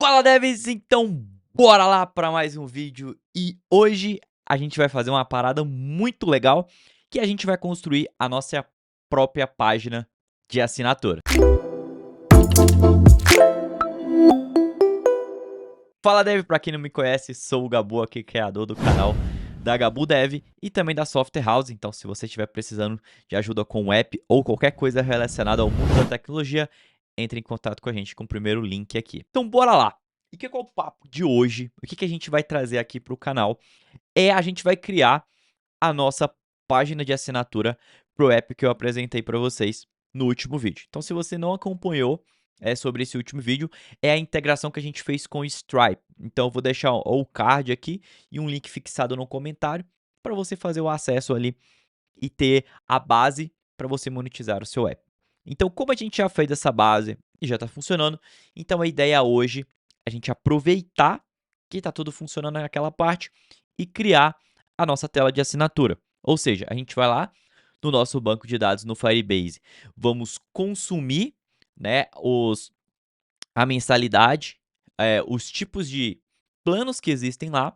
Fala devs, então bora lá para mais um vídeo e hoje a gente vai fazer uma parada muito legal que a gente vai construir a nossa própria página de assinatura. Fala dev, para quem não me conhece, sou o Gabu aqui, criador do canal da Gabu Dev e também da Software House, então se você estiver precisando de ajuda com o app ou qualquer coisa relacionada ao mundo da tecnologia, entre em contato com a gente com o primeiro link aqui. Então bora lá! E que é o papo de hoje? O que a gente vai trazer aqui para o canal? A gente vai criar a nossa página de assinatura para o app que eu apresentei para vocês no último vídeo. Então, se você não acompanhou sobre esse último vídeo, é a integração que a gente fez com o Stripe. Então, eu vou deixar o card aqui e um link fixado no comentário para você fazer o acesso ali e ter a base para você monetizar o seu app. Então, como a gente já fez essa base e já está funcionando, então a ideia hoje é a gente aproveitar que está tudo funcionando naquela parte e criar a nossa tela de assinatura. Ou seja, a gente vai lá no nosso banco de dados no Firebase, vamos consumir, né, a mensalidade, os tipos de planos que existem lá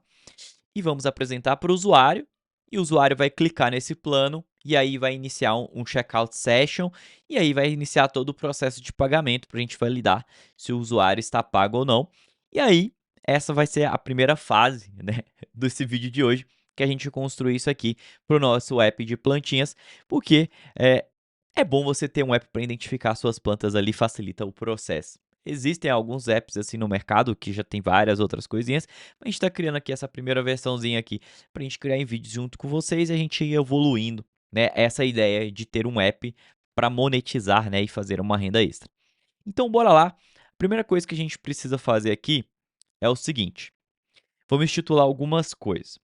e vamos apresentar para o usuário. E o usuário vai clicar nesse plano e aí vai iniciar um checkout session e aí vai iniciar todo o processo de pagamento para a gente validar se o usuário está pago ou não. E aí, essa vai ser a primeira fase, né, desse vídeo de hoje, que a gente construir isso aqui para o nosso app de plantinhas, porque é bom você ter um app para identificar suas plantas ali, facilita o processo. Existem alguns apps assim no mercado que já tem várias outras coisinhas, mas a gente está criando aqui essa primeira versãozinha aqui para a gente criar em vídeos junto com vocês e a gente ir evoluindo, né? Essa ideia de ter um app para monetizar, né, e fazer uma renda extra. Então, bora lá. A primeira coisa que a gente precisa fazer aqui é o seguinte: vamos instituir algumas coisas.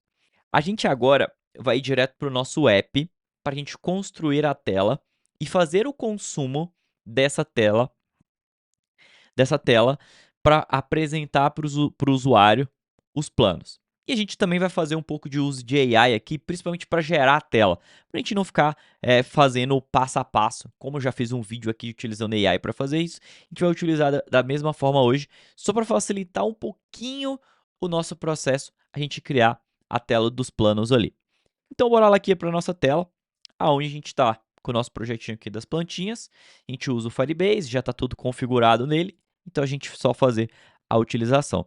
A gente agora vai ir direto para o nosso app para a gente construir a tela e fazer o consumo dessa tela para apresentar para o usuário os planos. E a gente também vai fazer um pouco de uso de AI aqui, principalmente para gerar a tela, para a gente não ficar fazendo o passo a passo, como eu já fiz um vídeo aqui utilizando AI para fazer isso, a gente vai utilizar da mesma forma hoje, só para facilitar um pouquinho o nosso processo, a gente criar a tela dos planos ali. Então, bora lá aqui para a nossa tela, aonde a gente está com o nosso projetinho aqui das plantinhas, a gente usa o Firebase, já está tudo configurado nele, então a gente só fazer a utilização.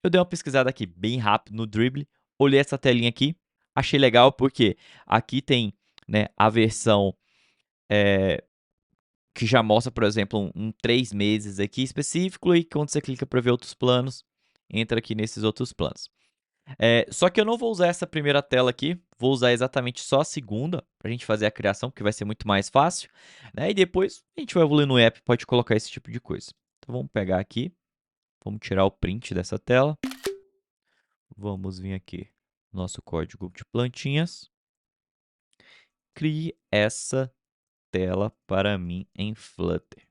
Eu dei uma pesquisada aqui bem rápido no Dribbble, olhei essa telinha aqui, achei legal porque aqui tem, né, a versão que já mostra, por exemplo, um 3 meses aqui específico e quando você clica para ver outros planos, entra aqui nesses outros planos. Só que eu não vou usar essa primeira tela aqui, vou usar exatamente só a segunda para a gente fazer a criação, porque vai ser muito mais fácil, né? E depois a gente vai evoluir no app, pode colocar esse tipo de coisa. Então vamos pegar aqui, vamos tirar o print dessa tela, vamos vir aqui no nosso código de plantinhas, crie essa tela para mim em Flutter.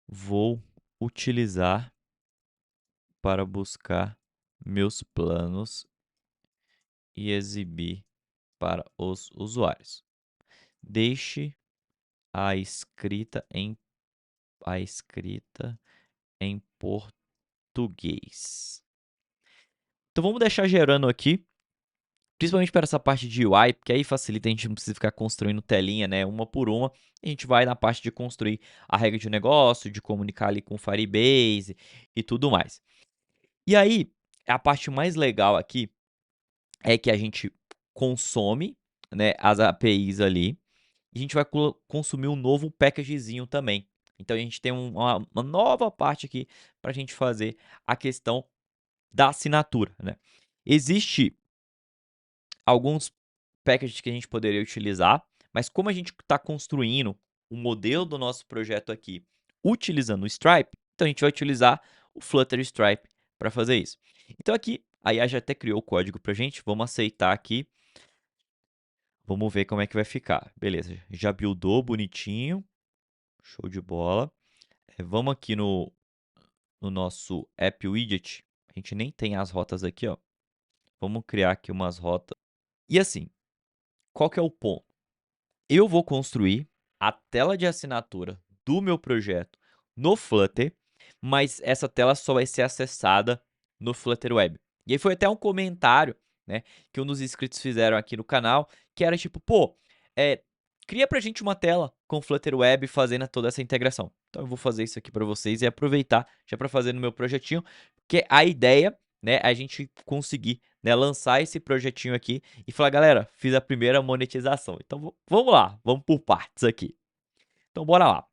Vou utilizar para buscar meus planos e exibir para os usuários. Deixe a escrita em português. Então vamos deixar gerando aqui, principalmente para essa parte de UI, porque aí facilita, a gente não precisa ficar construindo telinha, né, uma por uma. A gente vai na parte de construir a regra de negócio, de comunicar ali com o Firebase e tudo mais. E aí, a parte mais legal aqui é que a gente consome, né, as APIs ali, e a gente vai consumir um novo packagezinho também. Então a gente tem uma nova parte aqui para a gente fazer a questão da assinatura, né? Existe alguns packages que a gente poderia utilizar, mas como a gente está construindo o modelo do nosso projeto aqui utilizando o Stripe, então a gente vai utilizar o Flutter Stripe para fazer isso. Então aqui, a IA já até criou o código para a gente, vamos aceitar aqui. Vamos ver como é que vai ficar. Beleza, já buildou bonitinho. Show de bola. Vamos aqui no nosso App Widget. A gente nem tem as rotas aqui, ó. Vamos criar aqui umas rotas. E assim, qual que é o ponto? Eu vou construir a tela de assinatura do meu projeto no Flutter, mas essa tela só vai ser acessada no Flutter Web. E aí foi até um comentário, né, que um dos inscritos fizeram aqui no canal, que era tipo, pô, cria pra gente uma tela com Flutter Web fazendo toda essa integração. Então eu vou fazer isso aqui para vocês e aproveitar já para fazer no meu projetinho, porque a ideia, né, é a gente conseguir, né, lançar esse projetinho aqui e falar, galera, fiz a primeira monetização. Então vamos lá, vamos por partes aqui. Então bora lá.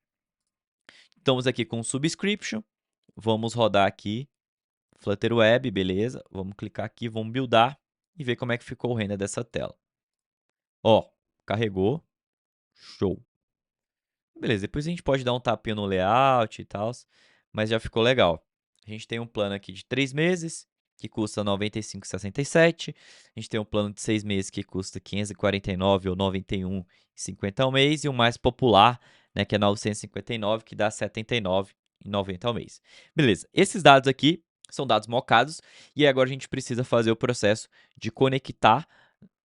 Estamos aqui com Subscription, vamos rodar aqui Flutter Web, beleza? Vamos clicar aqui, vamos buildar e ver como é que ficou o render dessa tela. Ó, carregou, show. Beleza, depois a gente pode dar um tapinha no layout e tal, mas já ficou legal. A gente tem um plano aqui de 3 meses, que custa R$ 95,67. A gente tem um plano de 6 meses que custa R$ 549 ou R$ 91,50 ao mês. E o mais popular, né, que é R$ 959, que dá R$ 79,90 ao mês. Beleza, esses dados aqui são dados mocados. E agora a gente precisa fazer o processo de conectar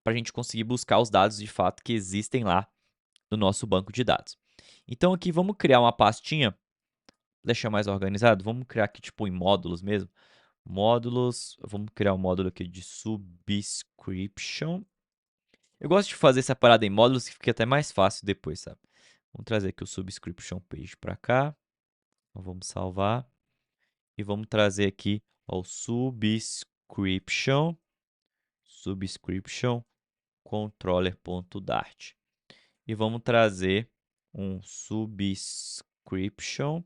para a gente conseguir buscar os dados de fato que existem lá no nosso banco de dados. Então aqui vamos criar uma pastinha, deixar mais organizado, vamos criar aqui tipo em módulos mesmo. Módulos, vamos criar um módulo aqui de subscription. Eu gosto de fazer separado em módulos que fica até mais fácil depois, sabe? Vamos trazer aqui o subscription page para cá. Então, vamos salvar. E vamos trazer aqui o subscription controller.dart. E vamos trazer um subscription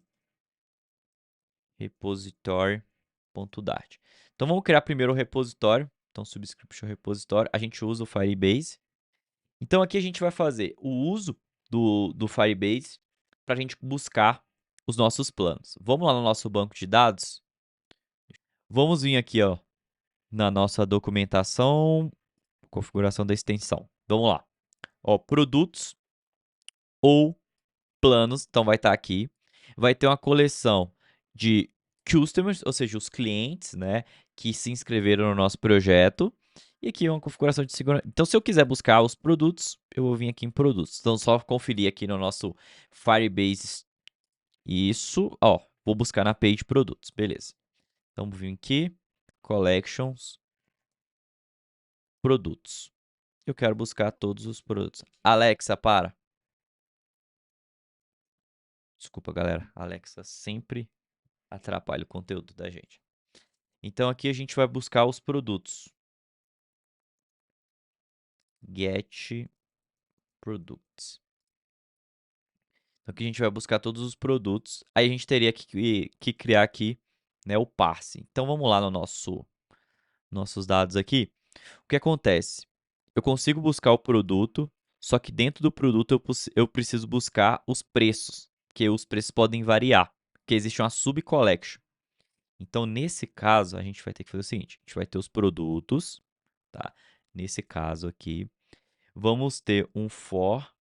repository.dart. Então vamos criar primeiro o repositório. Então subscription repository, a gente usa o Firebase. Então aqui a gente vai fazer o uso do Firebase para a gente buscar os nossos planos. Vamos lá no nosso banco de dados. Vamos vir aqui, ó, na nossa documentação, configuração da extensão. Vamos lá. Ó, produtos ou planos, então vai estar aqui. Vai ter uma coleção de customers, ou seja, os clientes, né, que se inscreveram no nosso projeto. E aqui é uma configuração de segurança. Então, se eu quiser buscar os produtos, eu vou vir aqui em produtos. Então, só conferir aqui no nosso Firebase. Isso, ó, vou buscar na page produtos, beleza. Então, vou vir aqui, collections, produtos. Eu quero buscar todos os produtos. Alexa, para. Desculpa, galera. Alexa sempre atrapalha o conteúdo da gente. Então aqui a gente vai buscar os produtos. Get products. Então aqui a gente vai buscar todos os produtos. Aí a gente teria que criar aqui, né, o parse. Então vamos lá no nossos dados aqui. O que acontece? Eu consigo buscar o produto, só que dentro do produto eu preciso buscar os preços, porque os preços podem variar, porque existe uma subcollection. Então, nesse caso, a gente vai ter que fazer o seguinte: a gente vai ter os produtos, tá? Nesse caso aqui, vamos ter um for.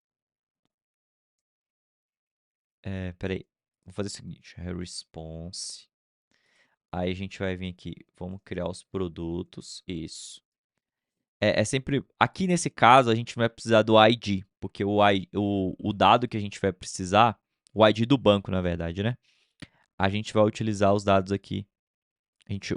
Peraí, vou fazer o seguinte: response. Aí a gente vai vir aqui, vamos criar os produtos. Isso. É sempre. Aqui nesse caso, a gente vai precisar do ID, porque o dado que a gente vai precisar, o ID do banco, na verdade, né? A gente vai utilizar os dados aqui.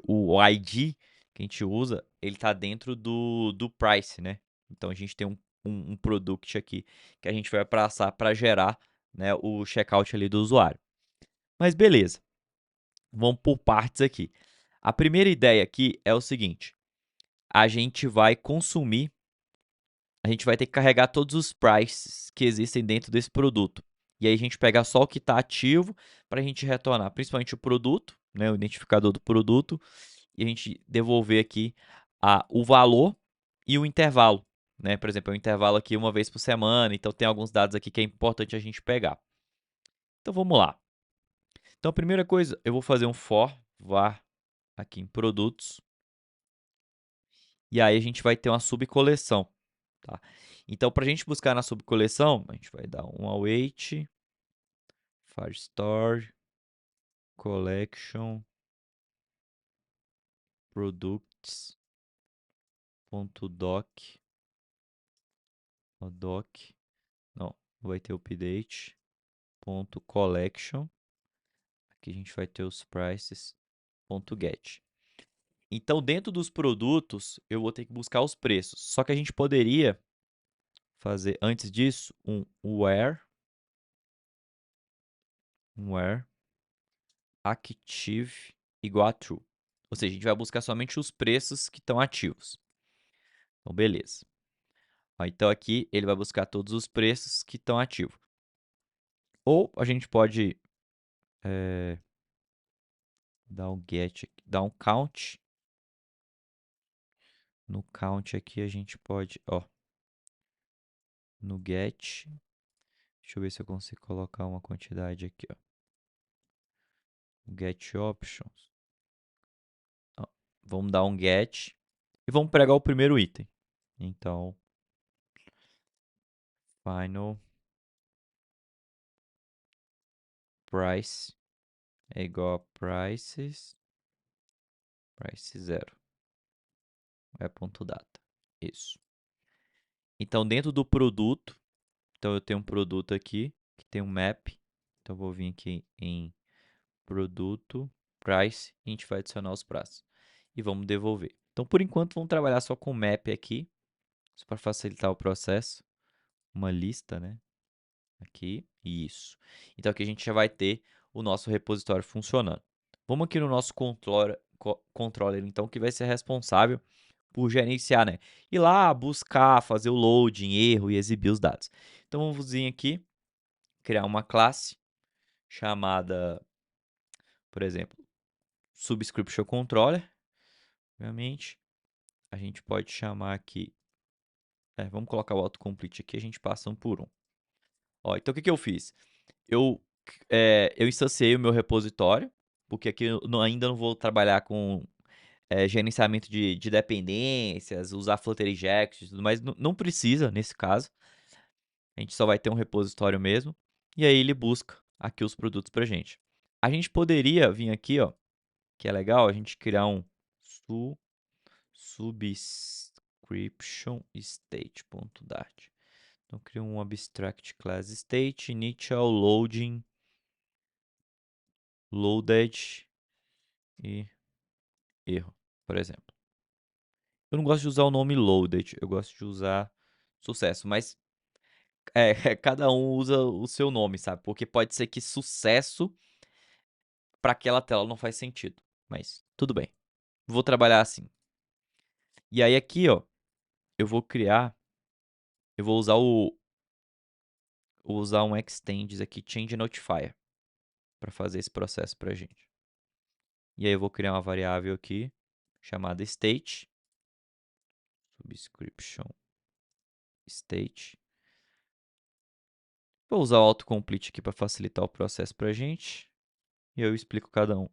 O ID que a gente usa, ele está dentro do price, né? Então a gente tem um product aqui que a gente vai passar para gerar, né, o checkout ali do usuário. Mas beleza, vamos por partes aqui. A primeira ideia aqui é o seguinte: a gente vai consumir, a gente vai ter que carregar todos os prices que existem dentro desse produto. E aí a gente pega só o que está ativo para a gente retornar, principalmente o produto, né, o identificador do produto, e a gente devolver aqui o valor e o intervalo. Né? Por exemplo, é um intervalo aqui uma vez por semana, então tem alguns dados aqui que é importante a gente pegar. Então vamos lá. Então a primeira coisa, eu vou fazer um for var aqui em produtos. E aí a gente vai ter uma subcoleção. Tá? Então, para a gente buscar na subcoleção, a gente vai dar um await Firestore collection products.doc não, vai ter update.collection. Aqui a gente vai ter os prices.get. Então, dentro dos produtos, eu vou ter que buscar os preços. Só que a gente poderia fazer, antes disso, um where active igual a true. Ou seja, a gente vai buscar somente os preços que estão ativos. Então, beleza. Então, aqui ele vai buscar todos os preços que estão ativos. Ou a gente pode dar um get, dar um count. No count aqui a gente pode, ó, no get, deixa eu ver se eu consigo colocar uma quantidade aqui, ó. Get options. Ó, vamos dar um get e vamos pegar o primeiro item. Então, final price é igual a price 0. É ponto data. Isso. Então, dentro do produto, então eu tenho um produto aqui que tem um map. Então, eu vou vir aqui em produto, price, e a gente vai adicionar os prazos. E vamos devolver. Então, por enquanto, vamos trabalhar só com map aqui, só para facilitar o processo. Uma lista, né? Aqui, isso. Então, aqui a gente já vai ter o nosso repositório funcionando. Vamos aqui no nosso controller, então, que vai ser responsável por gerenciar, né? Ir lá, buscar, fazer o loading, erro e exibir os dados. Então, vamos vir aqui, criar uma classe chamada, por exemplo, Subscription Controller. Obviamente, a gente pode chamar aqui, vamos colocar o autocomplete aqui, a gente passa um por um. Ó, então, o que eu fiz? Eu instanciei o meu repositório, porque aqui eu ainda não vou trabalhar com gerenciamento de dependências, usar Flutter Injection e tudo mais. Não precisa nesse caso. A gente só vai ter um repositório mesmo. E aí ele busca aqui os produtos pra gente. A gente poderia vir aqui, ó, que é legal, a gente criar um subscription state.dart. Então, cria um abstract class state, initial, loading, loaded e erro, por exemplo. Eu não gosto de usar o nome loaded, eu gosto de usar sucesso, mas cada um usa o seu nome, sabe? Porque pode ser que sucesso para aquela tela não faz sentido, mas tudo bem. Vou trabalhar assim. E aí aqui, ó, eu vou usar um extends aqui, change notifier, para fazer esse processo pra gente. E aí eu vou criar uma variável aqui chamada state, subscription state. Vou usar o autocomplete aqui para facilitar o processo pra gente. E eu explico cada um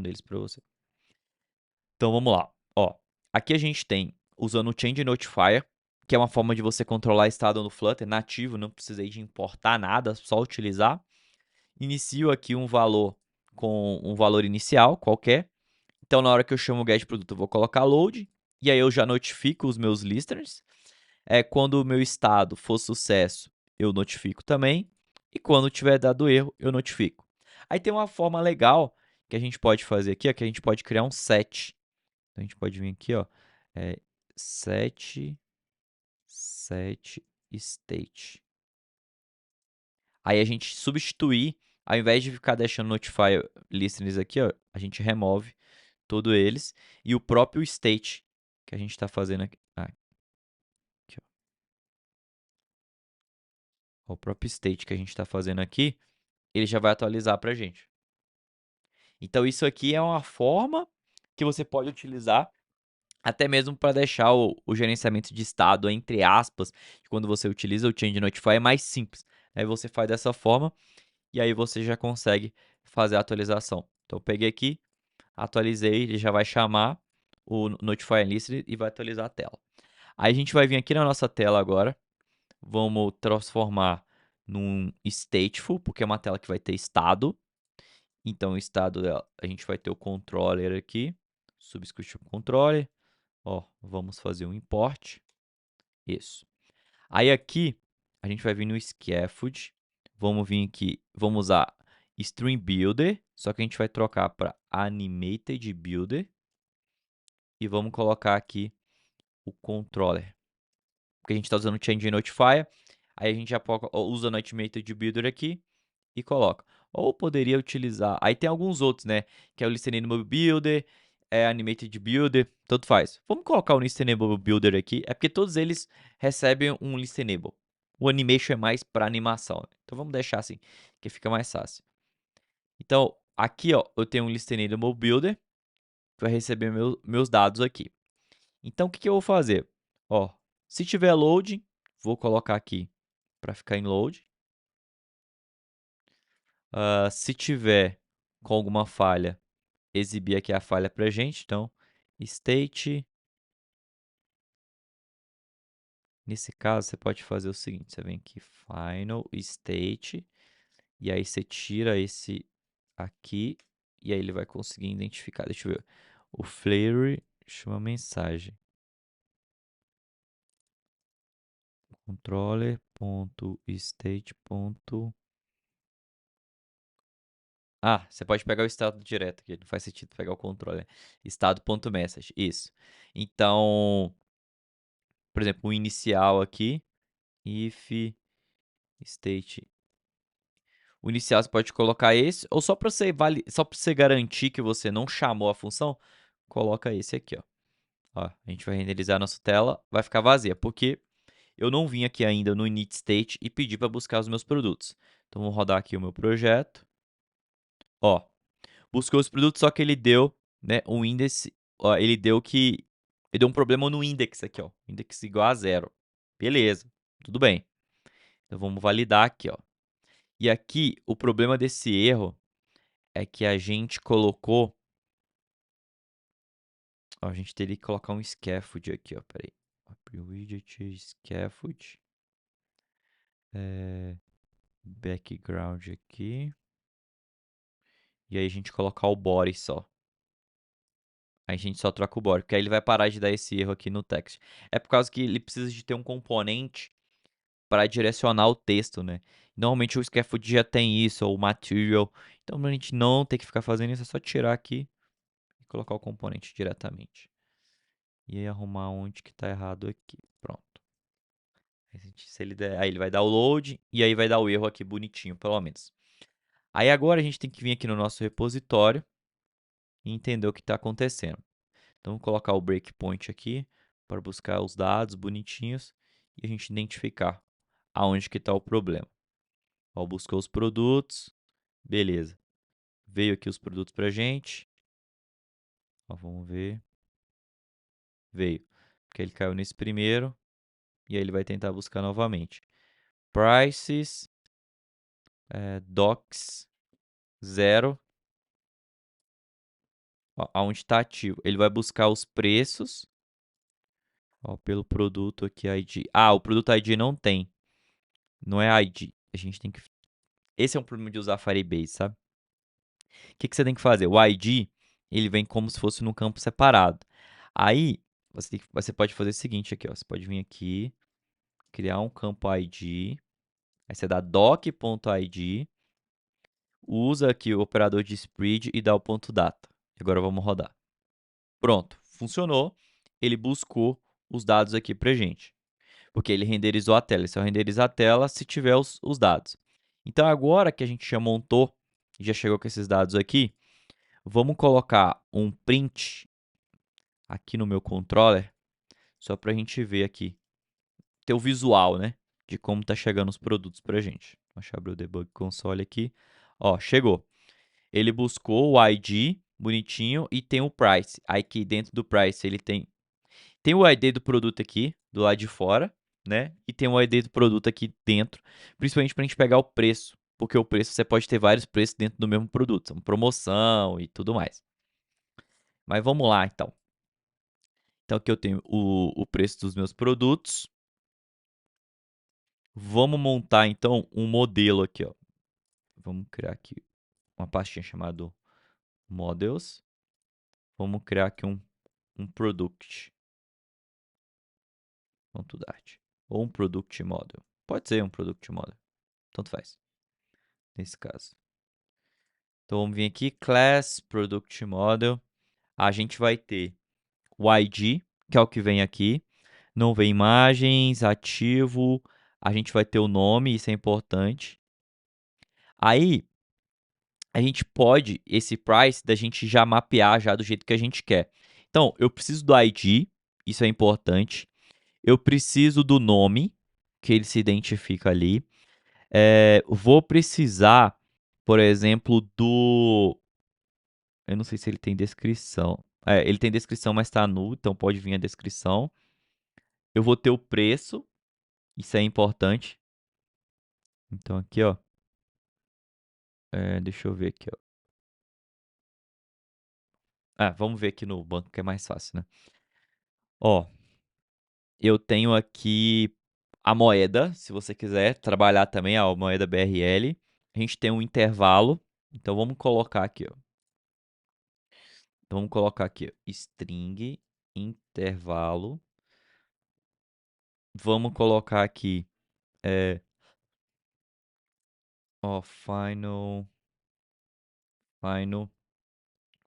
deles para você. Então vamos lá. Ó, aqui a gente tem usando o change notifier, que é uma forma de você controlar estado no Flutter nativo, não precisei de importar nada, só utilizar. Inicio aqui um valor com um valor inicial qualquer. Então na hora que eu chamo o get produto, eu vou colocar load e aí eu já notifico os meus listeners. Quando o meu estado for sucesso, eu notifico também. E quando tiver dado erro, eu notifico. Aí tem uma forma legal que a gente pode fazer aqui, que a gente pode criar um set. Então a gente pode vir aqui, ó, set state. Aí a gente substituir, ao invés de ficar deixando notify listeners aqui, ó, a gente remove todos eles e o próprio state que a gente está fazendo aqui. Aqui, ó. O próprio state que a gente está fazendo aqui, ele já vai atualizar para a gente. Então isso aqui é uma forma que você pode utilizar até mesmo para deixar o gerenciamento de estado, entre aspas, quando você utiliza o Change Notify é mais simples. Aí você faz dessa forma e aí você já consegue fazer a atualização. Então eu peguei aqui, atualizei, ele já vai chamar o Notify List e vai atualizar a tela. Aí a gente vai vir aqui na nossa tela agora, vamos transformar num stateful, porque é uma tela que vai ter estado. Então o estado dela, a gente vai ter o controller aqui, subscription controller. Ó, vamos fazer um import. Isso. Aí aqui, a gente vai vir no scaffold. Vamos vir aqui, vamos usar Stream Builder, só que a gente vai trocar para Animated Builder e vamos colocar aqui o controller, porque a gente está usando o Change Notifier, aí a gente já usa no Animated Builder aqui e coloca. Ou poderia utilizar, aí tem alguns outros, né, que é o Listenable Builder, Animated Builder, tanto faz. Vamos colocar o Listenable Builder aqui, é porque todos eles recebem um Listenable. O Animation é mais para animação, né? Então vamos deixar assim, que fica mais fácil. Então, aqui ó, eu tenho um Listenable Builder, que vai receber meus dados aqui. Então, o que eu vou fazer? Ó, se tiver load, vou colocar aqui para ficar em load. Se tiver com alguma falha, exibir aqui a falha para a gente. Então, state. Nesse caso, você pode fazer o seguinte: você vem aqui, final state, e aí você tira esse aqui, e aí ele vai conseguir identificar. Deixa eu ver. O Flare chama mensagem. Controller.state. Ah, você pode pegar o estado direto aqui, não faz sentido pegar o controller. Estado.message, isso. Então, por exemplo, o inicial aqui, if state. O inicial você pode colocar esse, ou só para você garantir que você não chamou a função, coloca esse aqui, ó. Ó, a gente vai renderizar a nossa tela, vai ficar vazia, porque eu não vim aqui ainda no init state e pedi para buscar os meus produtos. Então, vou rodar aqui o meu projeto. Ó, buscou os produtos, só que ele deu, né, um índice, ó, ele deu um problema no index aqui, ó, index igual a 0. Beleza, tudo bem. Então vamos validar aqui, ó. E aqui o problema desse erro é que a gente colocou, ó, a gente teria que colocar um scaffold aqui, ó, peraí. Abrir o widget, scaffold, background aqui, e aí a gente colocar o body só. Aí a gente só troca o body, porque aí ele vai parar de dar esse erro aqui no text. É por causa que ele precisa de ter um componente para direcionar o texto, né? Normalmente o scaffold já tem isso, ou o material. Então, pra gente não ter que ficar fazendo isso, é só tirar aqui e colocar o componente diretamente. E aí arrumar onde que tá errado aqui. Pronto. Aí ele vai dar o load e aí vai dar o erro aqui bonitinho, pelo menos. Aí agora a gente tem que vir aqui no nosso repositório e entender o que está acontecendo. Então, vou colocar o breakpoint aqui para buscar os dados bonitinhos e a gente identificar aonde que está o problema. Ó, buscou os produtos, beleza. Veio aqui os produtos pra gente. Ó, vamos ver. Veio. Porque ele caiu nesse primeiro. E aí ele vai tentar buscar novamente. Prices. Docs 0. Aonde está ativo. Ele vai buscar os preços. Ó, pelo produto aqui, ID. Ah, o produto ID não tem. Não é ID. A gente tem que... Esse é um problema de usar Firebase, sabe? O que você tem que fazer? O ID, ele vem como se fosse num campo separado. Aí, você pode fazer o seguinte aqui, ó. Você pode vir aqui, criar um campo ID. Aí você dá doc.id, usa aqui o operador de spread e dá o ponto data. Agora vamos rodar. Pronto, funcionou. Ele buscou os dados aqui pra gente. Porque ele renderizou a tela. Ele só renderiza a tela se tiver os dados. Então agora que a gente já montou, já chegou com esses dados aqui, vamos colocar um print aqui no meu controller, só para a gente ver aqui, ter o visual, né, de como tá chegando os produtos pra gente. Deixa eu abrir o debug console aqui. Ó, chegou. Ele buscou o ID bonitinho e tem o price. Aí aqui dentro do price ele tem o ID do produto aqui, do lado de fora, né? E tem o ID do produto aqui dentro, principalmente para a gente pegar o preço, porque o preço você pode ter vários preços dentro do mesmo produto, uma promoção e tudo mais. Mas vamos lá, então. Então aqui eu tenho o preço dos meus produtos. Vamos montar então um modelo aqui, ó. Vamos criar aqui uma pastinha chamada models. Vamos criar aqui um product. .dart. Ou um product model. Pode ser um product model. Tanto faz. Nesse caso. Então vamos vir aqui, Class, Product Model. A gente vai ter o ID, que é o que vem aqui. Não vem imagens, ativo. A gente vai ter o nome, isso é importante. Aí, a gente pode, esse price, da gente já mapear já do jeito que a gente quer. Então, eu preciso do ID, isso é importante. Eu preciso do nome, que ele se identifica ali. Vou precisar, por exemplo, do... Eu não sei se ele tem descrição. Ele tem descrição, mas está nulo, então pode vir a descrição. Eu vou ter o preço, isso é importante. Então aqui, ó. Deixa eu ver aqui, ó. Vamos ver aqui no banco que é mais fácil, né? Ó, eu tenho aqui a moeda, se você quiser trabalhar também, a moeda BRL. A gente tem um intervalo, então vamos colocar aqui, ó. Então vamos colocar aqui, ó, string, intervalo. Vamos colocar aqui, ó, final.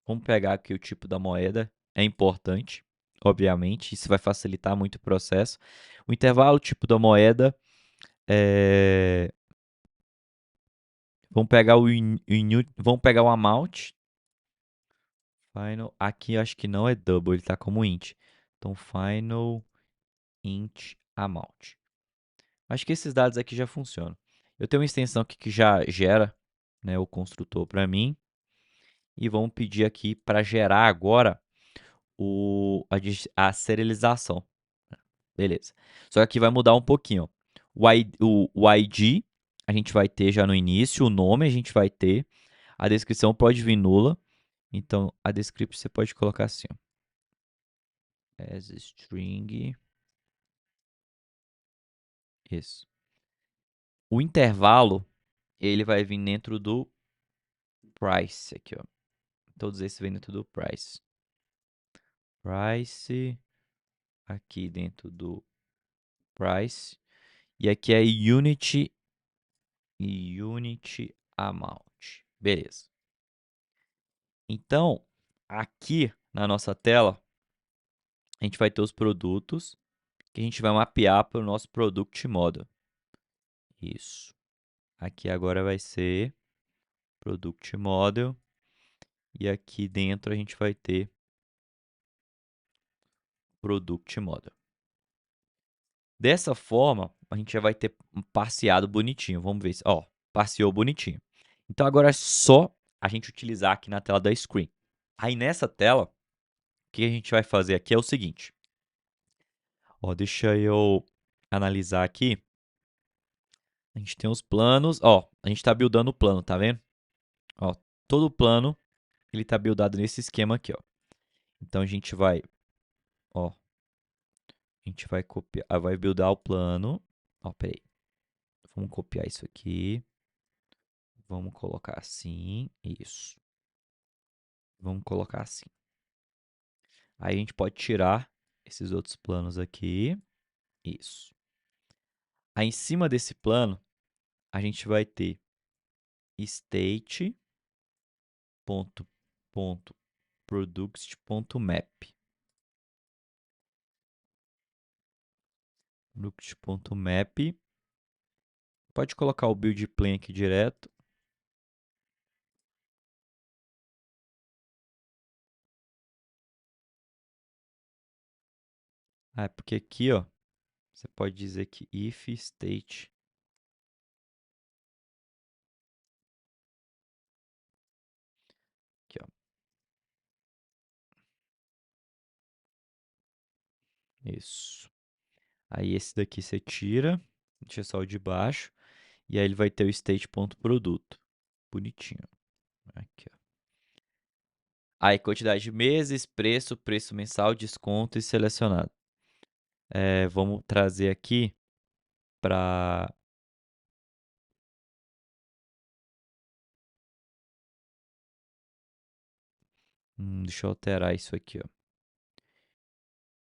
Vamos pegar aqui o tipo da moeda, é importante, obviamente, isso vai facilitar muito o processo. O intervalo, tipo da moeda, é... vamos pegar vamos pegar o amount. Final, aqui eu acho que não é double, ele está como int. Então, final int amount. Acho que esses dados aqui já funcionam. Eu tenho uma extensão aqui que já gera, né, o construtor para mim. E vamos pedir aqui para gerar agora a serialização. Beleza. Só que aqui vai mudar um pouquinho. O ID a gente vai ter já no início, o nome a gente vai ter, a descrição pode vir nula. Então, a description você pode colocar assim, ó, as string. Isso. O intervalo, ele vai vir dentro do price aqui, ó. Todos esses vêm dentro do price. Price, aqui dentro do price. E aqui é unit amount. Beleza. Então, aqui na nossa tela, a gente vai ter os produtos que a gente vai mapear para o nosso Product Model. Isso. Aqui agora vai ser Product Model. E aqui dentro a gente vai ter Product Model. Dessa forma, a gente já vai ter um parseado bonitinho. Vamos ver se... Ó, parseou bonitinho. Então agora é só a gente utilizar aqui na tela da screen. Aí nessa tela, o que a gente vai fazer aqui é o seguinte. Ó, deixa eu analisar aqui. A gente tem os planos. Ó, a gente está buildando o plano, tá vendo? Ó, todo o plano, ele tá buildado nesse esquema aqui, ó. Então a gente vai, ó, a gente vai copiar, vai buildar o plano. Ó, peraí. Vamos copiar isso aqui. Vamos colocar assim, isso. Vamos colocar assim. Aí a gente pode tirar esses outros planos aqui. Isso. Aí em cima desse plano, a gente vai ter state.product.map. Product.map. Pode colocar o build plan aqui direto. Porque aqui, ó, você pode dizer que if state. Aqui, ó. Isso. Aí esse daqui você tira, deixa só o de baixo, e aí ele vai ter o state.produto. Bonitinho. Aqui, ó. Aí quantidade de meses, preço mensal, desconto e selecionado. Vamos trazer aqui para... deixa eu alterar isso aqui, ó.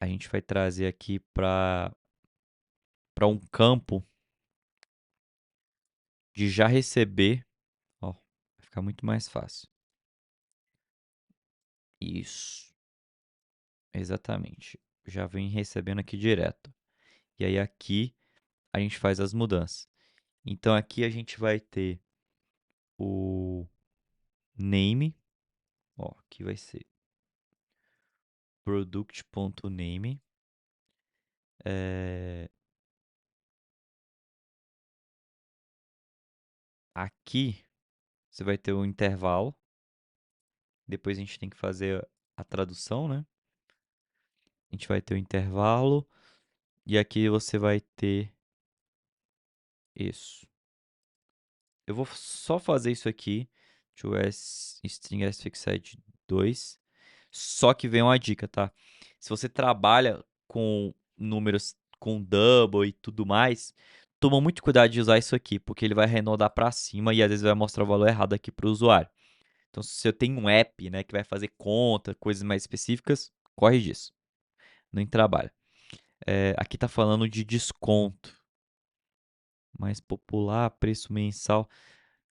A gente vai trazer aqui para um campo de já receber, ó, vai ficar muito mais fácil. Isso, exatamente. Já vem recebendo aqui direto. E aí aqui a gente faz as mudanças. Então aqui a gente vai ter o name, ó, aqui vai ser product.name. Aqui você vai ter o intervalo. Depois a gente tem que fazer a tradução, né? A gente vai ter o intervalo. E aqui você vai ter isso. Eu vou só fazer isso aqui. To string sfixed 2. Só que vem uma dica, tá? Se você trabalha com números com double e tudo mais, toma muito cuidado de usar isso aqui, porque ele vai arredondar para cima e às vezes vai mostrar o valor errado aqui para o usuário. Então, se eu tenho um app, né, que vai fazer conta, coisas mais específicas, corre disso. Nem trabalha. Aqui tá falando de desconto. Mais popular, preço mensal.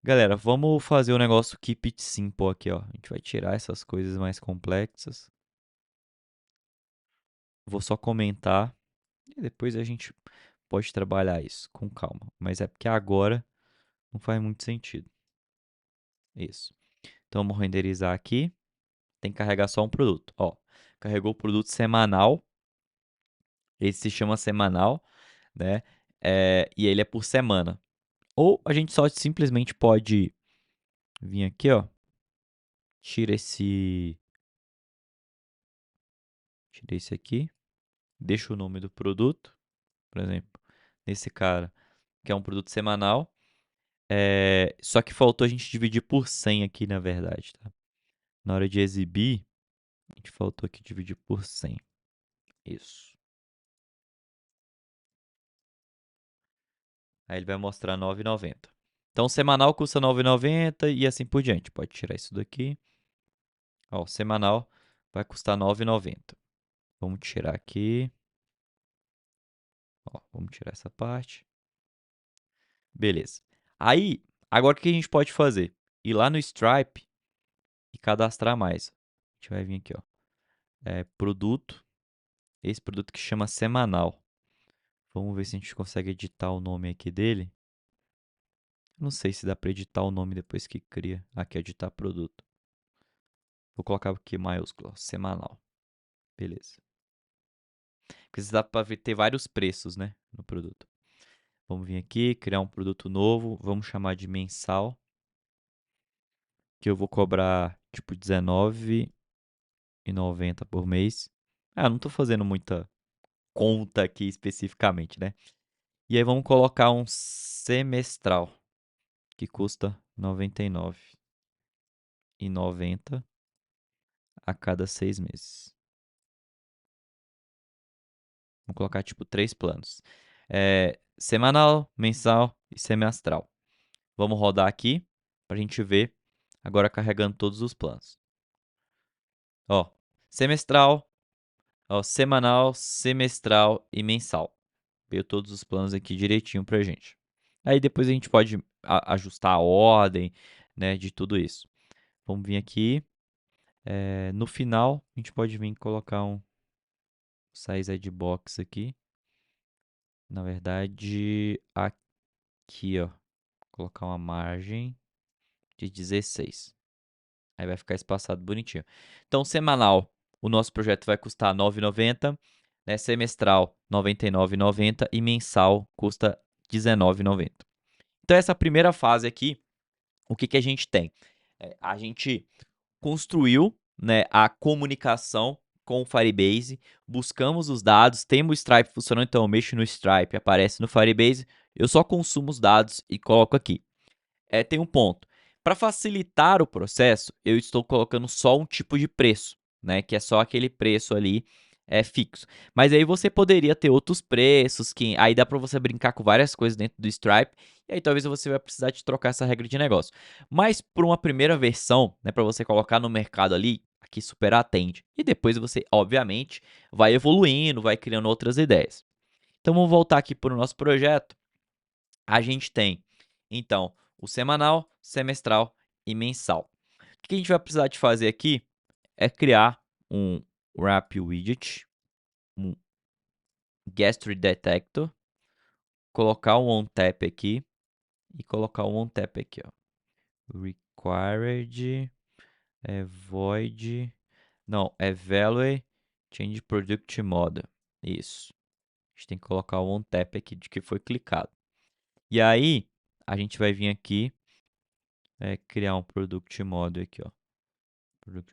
Galera, vamos fazer o negócio keep it simple aqui, ó. A gente vai tirar essas coisas mais complexas. Vou só comentar e depois a gente pode trabalhar isso com calma. Mas é porque agora não faz muito sentido. Isso. Então vamos renderizar aqui. Tem que carregar só um produto. Ó, carregou o produto semanal. Esse se chama semanal, né? E ele é por semana. Ou a gente só simplesmente pode vir aqui, ó. Tira esse aqui. Deixa o nome do produto. Por exemplo, nesse cara, que é um produto semanal. Só que faltou a gente dividir por 100 aqui, na verdade, tá? Na hora de exibir, a gente faltou aqui dividir por 100. Isso. Aí ele vai mostrar 9,90. Então, semanal custa 9,90 e assim por diante. Pode tirar isso daqui. Ó, semanal vai custar 9,90. Vamos tirar aqui. Ó, vamos tirar essa parte. Beleza. Aí, agora o que a gente pode fazer? Ir lá no Stripe e cadastrar mais. A gente vai vir aqui, ó. Produto. Esse produto que chama semanal. Vamos ver se a gente consegue editar o nome aqui dele. Não sei se dá para editar o nome depois que cria. Aqui, editar produto. Vou colocar aqui maiúsculo, semanal. Beleza. Porque dá para ter vários preços, né, no produto. Vamos vir aqui, criar um produto novo. Vamos chamar de mensal. Que eu vou cobrar, tipo, R$19,90 por mês. Não tô fazendo muita conta aqui especificamente, né? E aí vamos colocar um semestral, que custa R$99,90 a cada 6 meses. Vamos colocar tipo 3 planos. Semanal, mensal e semestral. Vamos rodar aqui para a gente ver agora carregando todos os planos. Ó, semestral, ó, semanal, semestral e mensal. Veio todos os planos aqui direitinho pra gente. Aí depois a gente pode ajustar a ordem, né, de tudo isso. Vamos vir aqui. No final, a gente pode vir colocar um size de box aqui. Na verdade, aqui, ó. Colocar uma margem de 16. Aí vai ficar espaçado bonitinho. Então, semanal, o nosso projeto vai custar R$ 9,90. Né? Semestral, R$ 99,90. E mensal custa R$ 19,90. Então, essa primeira fase aqui, o que a gente tem? A gente construiu, né, a comunicação com o Firebase, buscamos os dados, temos o Stripe funcionando, então eu mexo no Stripe, aparece no Firebase, eu só consumo os dados e coloco aqui. Tem um ponto. Para facilitar o processo, eu estou colocando só um tipo de preço, né, que é só aquele preço ali fixo. Mas aí você poderia ter outros preços, que aí dá para você brincar com várias coisas dentro do Stripe, e aí talvez você vai precisar de trocar essa regra de negócio. Mas para uma primeira versão, né, para você colocar no mercado ali, aqui super atende. E depois você, obviamente, vai evoluindo, vai criando outras ideias. Então vamos voltar aqui para o nosso projeto. A gente tem, então, o semanal, semestral e mensal. O que a gente vai precisar de fazer aqui é criar um wrap widget, um guest detector, colocar um on-tap aqui e colocar um on-tap aqui, ó. Required void, não, é value change product model. Isso. A gente tem que colocar o on-tap aqui de que foi clicado. E aí, a gente vai vir aqui, criar um product model aqui, ó.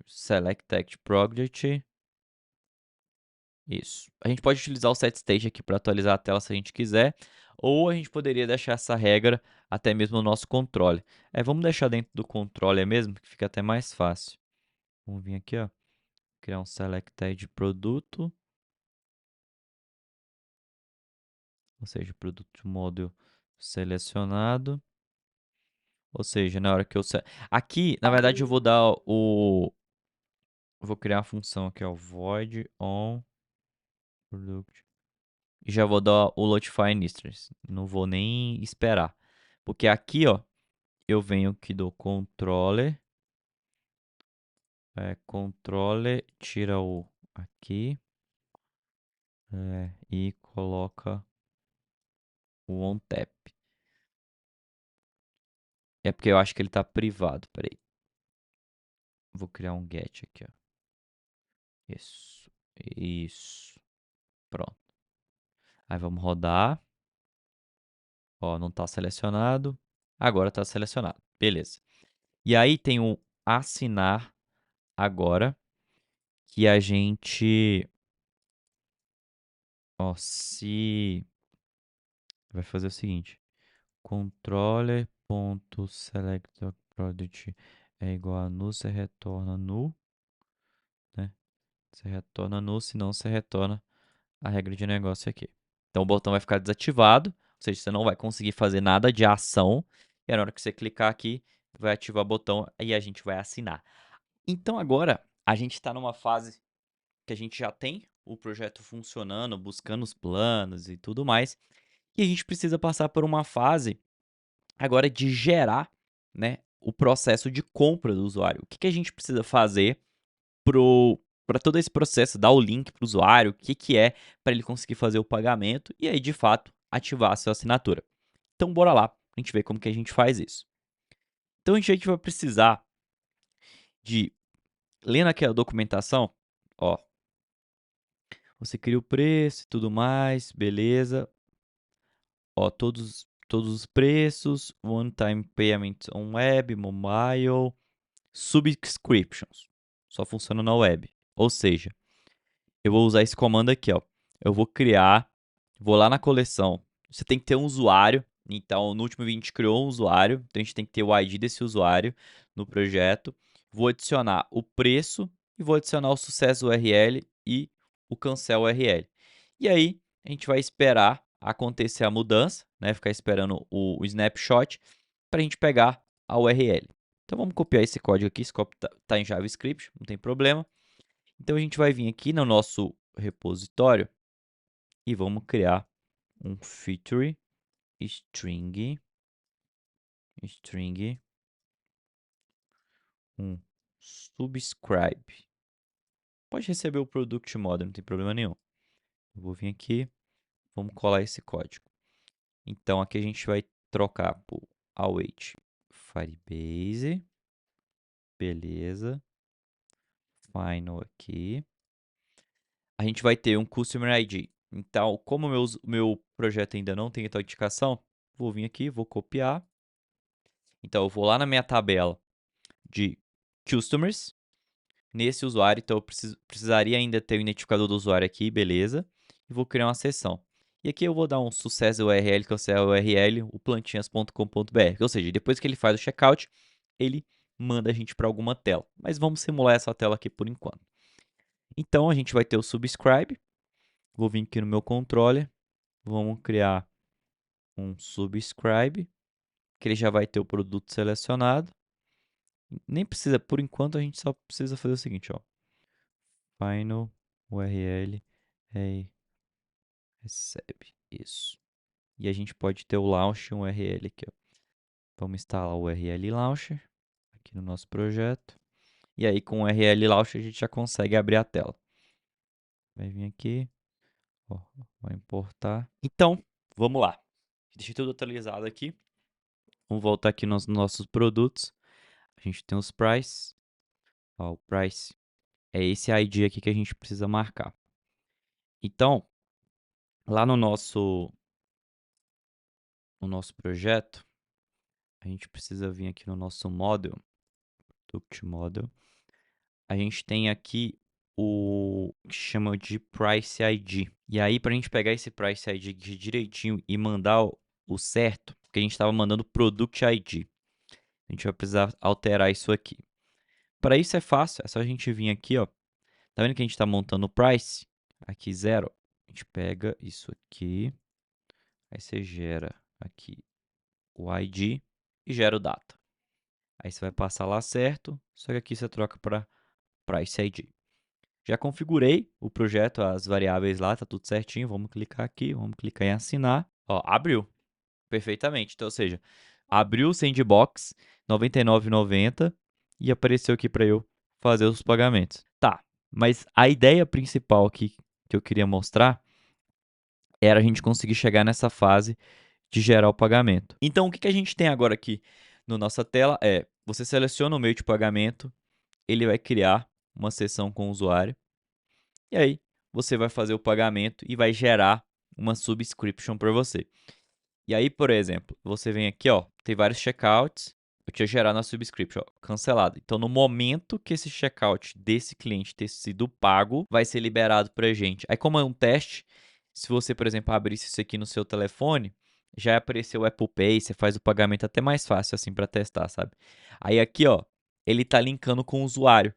Select text project. Isso. A gente pode utilizar o setStage aqui para atualizar a tela se a gente quiser, ou a gente poderia deixar essa regra até mesmo no nosso controle. Vamos deixar dentro do controle mesmo, que fica até mais fácil. Vamos vir aqui, ó, criar um selected produto, ou seja, produto model selecionado. Ou seja, na hora que eu... Aqui, na verdade, eu vou dar o... Eu vou criar a função aqui, ó, void on product. E já vou dar o notify instance. Não vou nem esperar. Porque aqui, ó, eu venho aqui do controller. Controller, tira o aqui. E coloca o on-tap. É porque eu acho que ele tá privado. Peraí. Vou criar um get aqui, ó. Isso. Isso. Pronto. Aí vamos rodar. Ó, não tá selecionado. Agora tá selecionado. Beleza. E aí tem o assinar agora, que a gente, ó, se vai fazer o seguinte, controller.selectProduct é igual a null, você retorna null, né? Você retorna null, senão você retorna a regra de negócio aqui. Então o botão vai ficar desativado, ou seja, você não vai conseguir fazer nada de ação, e na hora que você clicar aqui, vai ativar o botão e a gente vai assinar. Então agora a gente está numa fase que a gente já tem o projeto funcionando, buscando os planos e tudo mais, e a gente precisa passar por uma fase agora de gerar, né, o processo de compra do usuário. O que a gente precisa fazer para todo esse processo, dar o link para o usuário, o que é para ele conseguir fazer o pagamento e aí, de fato, ativar a sua assinatura. Então, bora lá, a gente ver como que a gente faz isso. Então, a gente vai precisar de, lendo aquela documentação, ó, você cria o preço e tudo mais, beleza. Ó, todos os preços, one time payment on web, mobile, subscriptions. Só funciona na web. Ou seja, eu vou usar esse comando aqui, ó. Eu vou criar, vou lá na coleção. Você tem que ter um usuário. Então, no último vídeo a gente criou um usuário. Então, a gente tem que ter o ID desse usuário no projeto. Vou adicionar o preço e vou adicionar o sucesso URL e o cancel URL. E aí, a gente vai esperar acontecer a mudança, né? Ficar esperando o snapshot para a gente pegar a URL. Então, vamos copiar esse código aqui. Esse código está em JavaScript, não tem problema. Então, a gente vai vir aqui no nosso repositório e vamos criar um feature string um subscribe. Pode receber o product model, não tem problema nenhum. Eu vou vir aqui, vamos colar esse código. Então, aqui a gente vai trocar por await Firebase. Beleza. Final aqui. A gente vai ter um Customer ID. Então, como o meu projeto ainda não tem autenticação, vou vir aqui, vou copiar. Então, eu vou lá na minha tabela de Customers, nesse usuário. Então, eu precisaria ainda ter o identificador do usuário aqui, beleza. E vou criar uma seção. E aqui eu vou dar um sucesso URL, que é o URL, o plantinhas.com.br. Ou seja, depois que ele faz o checkout, ele manda a gente para alguma tela. Mas vamos simular essa tela aqui por enquanto. Então, a gente vai ter o subscribe. Vou vir aqui no meu controller. Vamos criar um subscribe, que ele já vai ter o produto selecionado. Nem precisa, por enquanto, a gente só precisa fazer o seguinte, ó. Final URL recebe. Isso. E a gente pode ter o launch um URL aqui, ó. Vamos instalar o URL launcher. aqui no nosso projeto. E aí, com o URL Launcher, a gente já consegue abrir a tela. Vai vir aqui, ó, vai importar. Então, vamos lá. Deixei tudo atualizado aqui. Vamos voltar aqui nos nossos produtos. A gente tem os price. Ó, o price é esse ID aqui que a gente precisa marcar. Então, lá no nosso projeto, a gente precisa vir aqui no nosso model, product model. A gente tem aqui o que chama de price ID. E aí, para a gente pegar esse price ID aqui direitinho e mandar o certo, porque a gente estava mandando product ID. A gente vai precisar alterar isso aqui. Para isso é fácil, é só a gente vir aqui, ó. Tá vendo que a gente está montando o price? Aqui 0. A gente pega isso aqui. Aí você gera aqui o ID e gera o data. Aí você vai passar lá certo, só que aqui você troca para price ID. Já configurei o projeto, as variáveis lá, tá tudo certinho. Vamos clicar aqui, vamos clicar em assinar. Ó, abriu perfeitamente. Então, ou seja, abriu o Sandbox 99,90 e apareceu aqui para eu fazer os pagamentos. Tá, mas a ideia principal aqui que eu queria mostrar era a gente conseguir chegar nessa fase de gerar o pagamento. Então, o que a gente tem agora aqui na nossa tela é, você seleciona o meio de pagamento, ele vai criar uma sessão com o usuário, e aí você vai fazer o pagamento e vai gerar uma subscription para você. E aí, por exemplo, você vem aqui, ó, tem vários checkouts, eu tinha gerado na subscription, ó, cancelado. Então, no momento que esse checkout desse cliente ter sido pago, vai ser liberado para a gente. Aí, como é um teste, se você, por exemplo, abrisse isso aqui no seu telefone, já apareceu o Apple Pay, você faz o pagamento até mais fácil assim para testar, sabe? Aí aqui, ó, ele tá linkando com o usuário.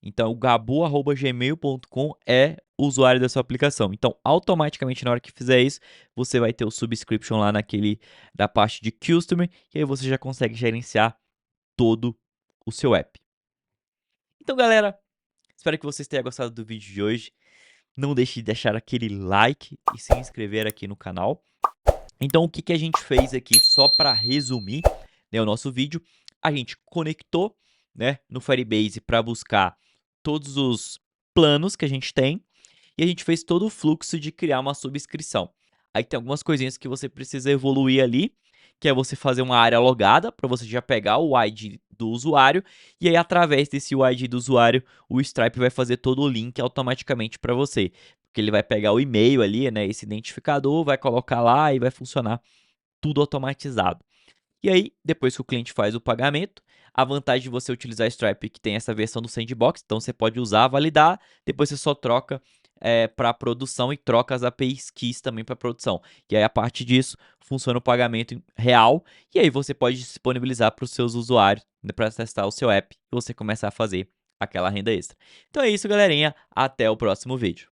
Então, o gabu@gmail.com é o usuário da sua aplicação. Então, automaticamente, na hora que fizer isso, você vai ter o subscription lá da parte de Customer, e aí você já consegue gerenciar todo o seu app. Então, galera, espero que vocês tenham gostado do vídeo de hoje. Não deixe de deixar aquele like e se inscrever aqui no canal. Então, o que a gente fez aqui, só para resumir, né, o nosso vídeo, a gente conectou, né, no Firebase para buscar todos os planos que a gente tem e a gente fez todo o fluxo de criar uma subscrição. Aí tem algumas coisinhas que você precisa evoluir ali, que é você fazer uma área logada para você já pegar o ID do usuário e aí através desse ID do usuário, o Stripe vai fazer todo o link automaticamente para você, porque ele vai pegar o e-mail ali, né, esse identificador, vai colocar lá e vai funcionar tudo automatizado. E aí, depois que o cliente faz o pagamento, a vantagem de você utilizar Stripe é que tem essa versão do Sandbox, então você pode usar, validar, depois você só troca para produção e troca as APIs keys também para produção. E aí, a partir disso, funciona o pagamento real e aí você pode disponibilizar para os seus usuários, né, para testar o seu app e você começar a fazer aquela renda extra. Então é isso, galerinha. Até o próximo vídeo.